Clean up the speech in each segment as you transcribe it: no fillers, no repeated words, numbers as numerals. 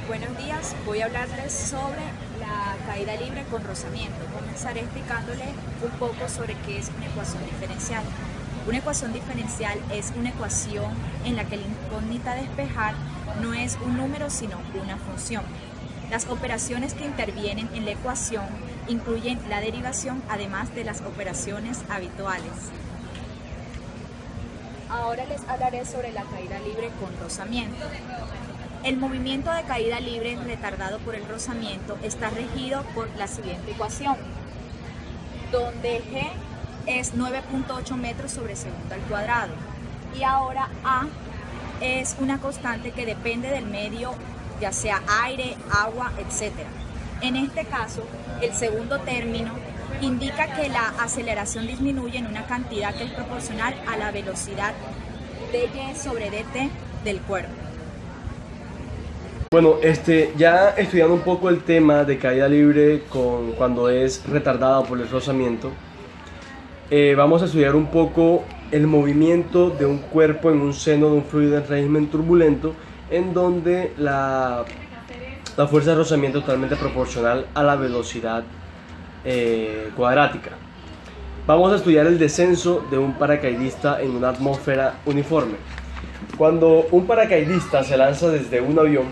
Buenos días, voy a hablarles sobre la caída libre con rozamiento. Comenzaré explicándoles un poco sobre qué es una ecuación diferencial. Una ecuación diferencial es una ecuación en la que la incógnita a despejar no es un número sino una función. Las operaciones que intervienen en la ecuación incluyen la derivación además de las operaciones habituales. Ahora les hablaré sobre la caída libre con rozamiento. El movimiento de caída libre retardado por el rozamiento está regido por la siguiente ecuación, donde G es 9.8 metros sobre segundo al cuadrado y ahora A es una constante que depende del medio, ya sea aire, agua, etc. En este caso, el segundo término indica que la aceleración disminuye en una cantidad que es proporcional a la velocidad dy sobre dt del cuerpo. Bueno, ya estudiando un poco el tema de caída libre cuando es retardada por el rozamiento, vamos a estudiar un poco el movimiento de un cuerpo en un seno de un fluido en régimen turbulento, en donde la fuerza de rozamiento es totalmente proporcional a la velocidad cuadrática. Vamos a estudiar el descenso de un paracaidista en una atmósfera uniforme. Cuando un paracaidista se lanza desde un avión,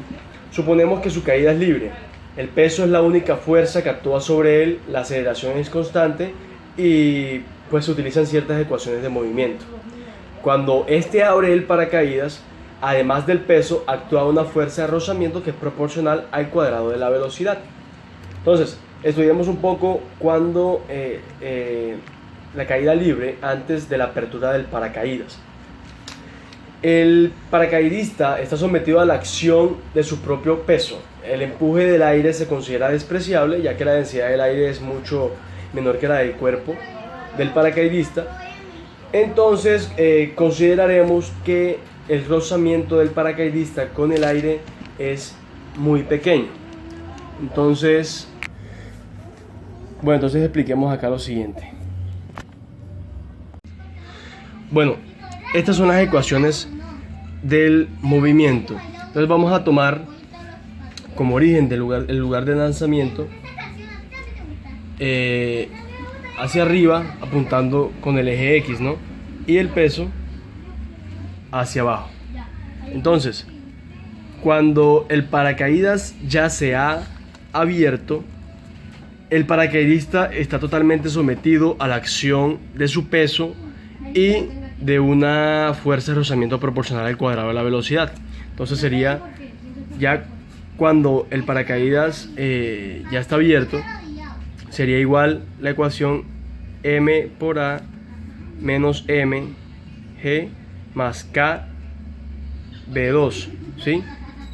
suponemos que su caída es libre. El peso es la única fuerza que actúa sobre él, la aceleración es constante y pues se utilizan ciertas ecuaciones de movimiento. Cuando abre el paracaídas, además del peso, actúa una fuerza de rozamiento que es proporcional al cuadrado de la velocidad. Entonces, estudiamos un poco cuando la caída libre antes de la apertura del paracaídas. El paracaidista está sometido a la acción de su propio peso. El empuje del aire se considera despreciable, ya que la densidad del aire es mucho menor que la del cuerpo del paracaidista. Entonces, consideraremos que el rozamiento del paracaidista con el aire es muy pequeño. Entonces expliquemos acá lo siguiente. Bueno, estas son las ecuaciones del movimiento. Entonces vamos a tomar como origen el lugar de lanzamiento hacia arriba, apuntando con el eje X, ¿no? Y el peso hacia abajo. Entonces, cuando el paracaídas ya se ha abierto, el paracaidista está totalmente sometido a la acción de su peso y de una fuerza de rozamiento proporcional al cuadrado de la velocidad. Entonces sería, ya cuando el paracaídas ya está abierto, sería igual la ecuación m por a menos m g más k v2, ¿sí?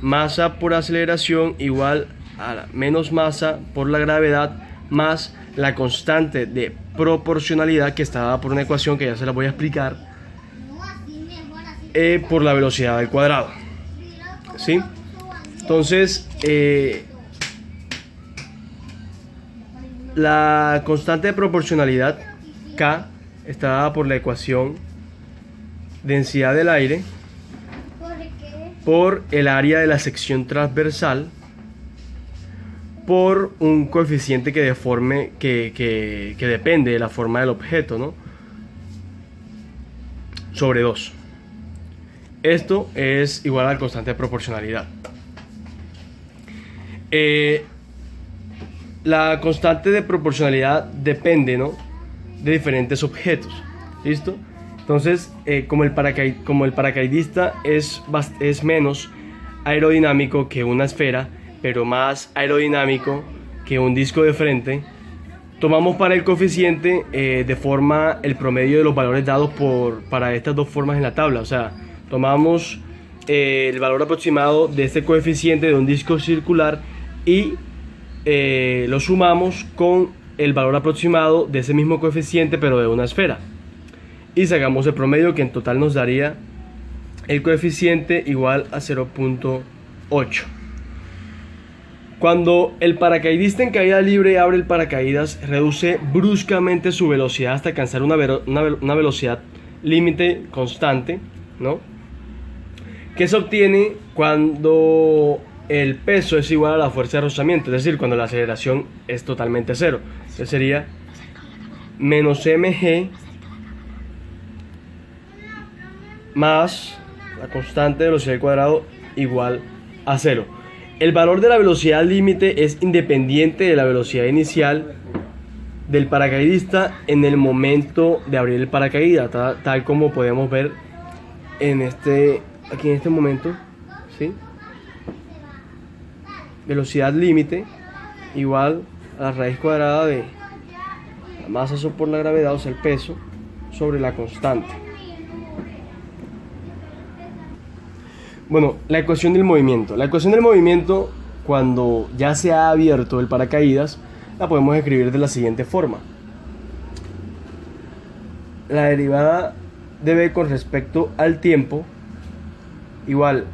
Masa por aceleración igual a menos masa por la gravedad más la constante de proporcionalidad, que está dada por una ecuación que ya se la voy a explicar, por la velocidad al cuadrado, ¿sí? Entonces, la constante de proporcionalidad K está dada por la ecuación densidad del aire por el área de la sección transversal por un coeficiente que depende de la forma del objeto, ¿no? Sobre 2. Esto es igual a la constante de proporcionalidad. La constante de proporcionalidad depende, ¿no?, de diferentes objetos. ¿Listo? Entonces, como el paracaidista es menos aerodinámico que una esfera, pero más aerodinámico que un disco de frente, tomamos para el coeficiente de forma el promedio de los valores dados para estas dos formas en la tabla. O sea, tomamos el valor aproximado de este coeficiente de un disco circular y lo sumamos con el valor aproximado de ese mismo coeficiente pero de una esfera y sacamos el promedio, que en total nos daría el coeficiente igual a 0.8. Cuando el paracaidista en caída libre abre el paracaídas, reduce bruscamente su velocidad hasta alcanzar una velocidad límite constante, ¿no?, que se obtiene cuando el peso es igual a la fuerza de rozamiento, es decir, cuando la aceleración es totalmente cero. Entonces sería menos mg más la constante de velocidad al cuadrado igual a cero. El valor de la velocidad límite es independiente de la velocidad inicial del paracaidista en el momento de abrir el paracaídas, tal como podemos ver aquí en este momento, ¿sí? Velocidad límite igual a la raíz cuadrada de la masa por la gravedad, o sea el peso, sobre la constante. Bueno, la ecuación del movimiento. La ecuación del movimiento, cuando ya se ha abierto el paracaídas, la podemos escribir de la siguiente forma. La derivada de v con respecto al tiempo igual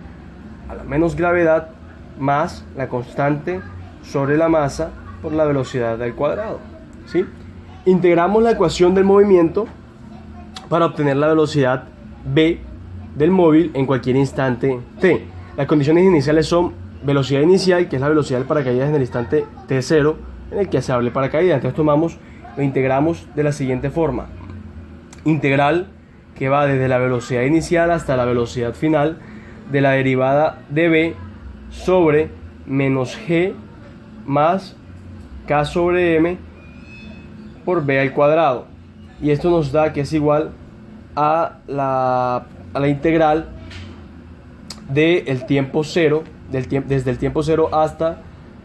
a la menos gravedad más la constante sobre la masa por la velocidad al cuadrado, ¿sí? Integramos la ecuación del movimiento para obtener la velocidad v del móvil en cualquier instante t. Las condiciones iniciales son velocidad inicial, que es la velocidad del paracaídas en el instante t0 en el que se abre el paracaídas. Entonces lo integramos de la siguiente forma. Integral que va desde la velocidad inicial hasta la velocidad final de la derivada de v sobre menos g más k sobre m por v al cuadrado. Y esto nos da que es igual a la integral del tiempo cero, desde el tiempo cero hasta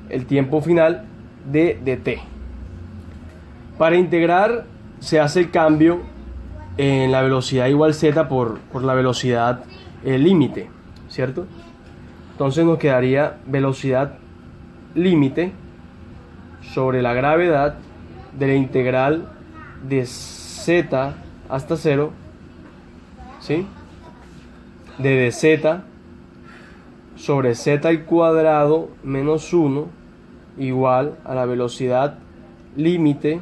el tiempo final de dt. Para integrar se hace el cambio en la velocidad igual z por la velocidad límite, ¿cierto? Entonces nos quedaría velocidad límite sobre la gravedad de la integral de z hasta 0, ¿sí? De dz sobre z al cuadrado menos 1 igual a la velocidad límite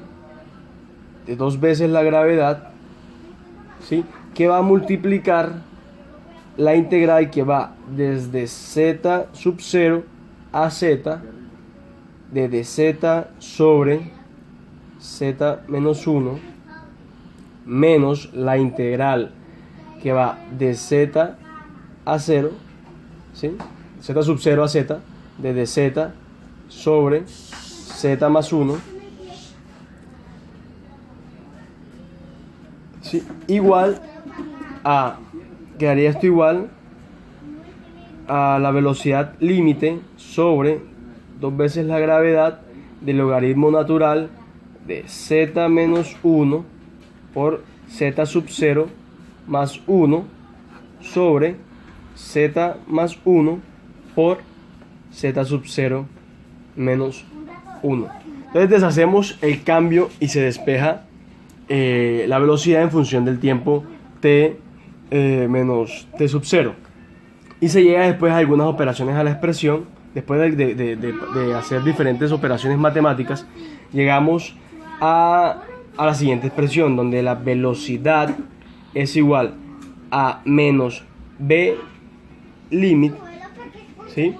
de 2 veces la gravedad, ¿sí? Que va a multiplicar la integral que va desde z sub 0 a z de dz sobre z menos 1 menos la integral que va de z a 0, ¿sí? Z sub 0 a z de dz sobre z más 1, ¿sí? Igual a, quedaría esto igual a la velocidad límite sobre 2 veces la gravedad del logaritmo natural de z menos 1 por z sub 0 más 1 sobre z más 1 por z sub 0 menos 1. Entonces deshacemos el cambio y se despeja la velocidad en función del tiempo t menos t sub 0. Y se llega después a algunas operaciones a la expresión. Después de hacer diferentes operaciones matemáticas, llegamos a la siguiente expresión, donde la velocidad es igual a menos v límite, ¿sí?